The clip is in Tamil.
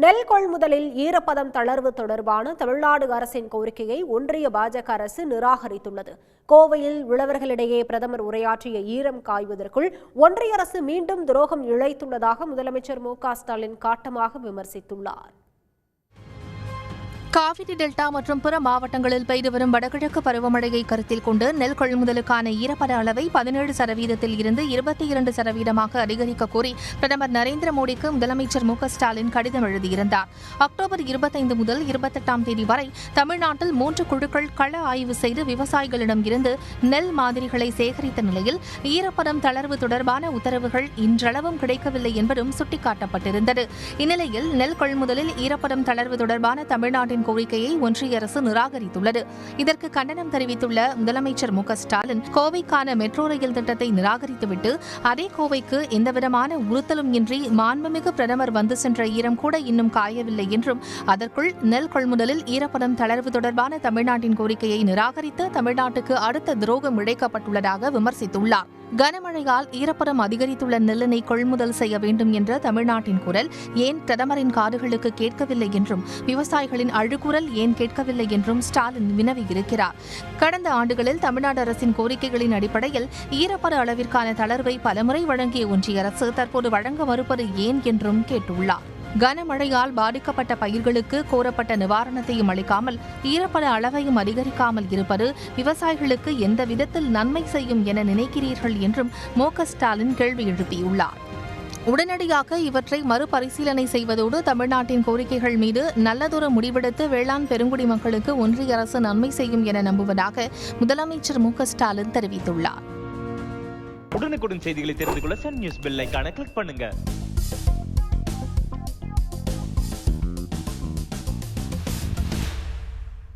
நெல் கொள்முதலில் ஈரப்பதம் தளர்வு தொடர்பான தமிழ்நாடு அரசின் கோரிக்கையை ஒன்றிய பாஜக அரசு நிராகரித்துள்ளது. கோவையில் உழவர்களிடையே பிரதமர் உரையாற்றிய ஈரம் காய்வதற்குள் ஒன்றிய அரசு மீண்டும் துரோகம் இழைத்துள்ளதாக முதலமைச்சர் மு.க.ஸ்டாலின் காட்டமாக விமர்சித்துள்ளார். காவிரி டெல்டா மற்றும் பிற மாவட்டங்களில் பெய்து வரும் வடகிழக்கு பருவமழையை கருத்தில் கொண்டு நெல் கொள்முதலுக்கான ஈரப்பத அளவை 17% இருந்து 22% அதிகரிக்க கோரி பிரதமர் நரேந்திர மோடிக்கு முதலமைச்சர் மு.க.ஸ்டாலின் கடிதம் எழுதியிருந்தார். அக்டோபர் 25 முதல் 28ஆம் தேதி வரை தமிழ்நாட்டில் 3 குழுக்கள் கள ஆய்வு செய்து விவசாயிகளிடம் இருந்து நெல் மாதிரிகளை சேகரித்த நிலையில் ஈரப்பதம் தளர்வு தொடர்பான உத்தரவுகள் இன்றளவும் கிடைக்கவில்லை என்பதும் சுட்டிக்காட்டப்பட்டிருந்தது. இந்நிலையில் நெல் கொள்முதலில் ஈரப்பதம் தளர்வு தொடர்பான தமிழ்நாட்டின் கோரிக்கையை ஒன்றிய அரசு நிராகரித்துள்ளது. இதற்கு கண்டனம் தெரிவித்துள்ள முதலமைச்சர் மு.க.ஸ்டாலின் கோவைக்கான மெட்ரோ ரயில் திட்டத்தை நிராகரித்துவிட்டு அதே கோவைக்கு எந்தவிதமான உறுத்தலும் இன்றி மாண்புமிகு பிரதமர் வந்து சென்ற ஈரம் கூட இன்னும் காயவில்லை என்றும் அதற்குள் நெல் கொள்முதலில் ஈரப்பதம் தளர்வு தொடர்பான தமிழ்நாட்டின் கோரிக்கையை நிராகரித்து தமிழ்நாட்டுக்கு அடுத்த துரோகம் இழைக்கப்பட்டுள்ளதாக விமர்சித்துள்ளார். கனமழையால் ஈரப்பதம் அதிகரித்துள்ள நெல்லினை கொள்முதல் செய்ய வேண்டும் என்ற தமிழ்நாட்டின் குரல் ஏன் பிரதமரின் காதுகளுக்கு கேட்கவில்லை என்றும் விவசாயிகளின் அழுகுரல் ஏன் கேட்கவில்லை என்றும் ஸ்டாலின் வினவியிருக்கிறார். கடந்த ஆண்டுகளில் தமிழ்நாடு அரசின் கோரிக்கைகளின் அடிப்படையில் ஈரப்பத அளவிற்கான தளர்வை பலமுறை வழங்கிய ஒன்றிய அரசு தற்போது வழங்க மறுப்பது ஏன் என்றும் கேட்டுள்ளார். கனமழையால் பாதிக்கப்பட்ட பயிர்களுக்கு கோரப்பட்ட நிவாரணத்தையும் அளிக்காமல் ஈரப்பத அளவையும் அதிகரிக்காமல் இருப்பது விவசாயிகளுக்கு எந்த விதத்தில் நன்மை செய்யும் என நினைக்கிறீர்கள் என்றும் மு.க.ஸ்டாலின் கேள்வி எழுப்பியுள்ளார். உடனடியாக இவற்றை மறுபரிசீலனை செய்வதோடு தமிழ்நாட்டின் கோரிக்கைகள் மீது நல்லதொரு முடிவெடுத்து வேளாண் பெருங்குடி மக்களுக்கு ஒன்றிய அரசு நன்மை செய்யும் என நம்புவதாக முதலமைச்சர் மு.க.ஸ்டாலின் தெரிவித்துள்ளார். உடனுக்குடன் செய்திகளை தெரிந்து கொள்ள சன் நியூஸ் பெல் ஐகானை கிளிக் பண்ணுங்க.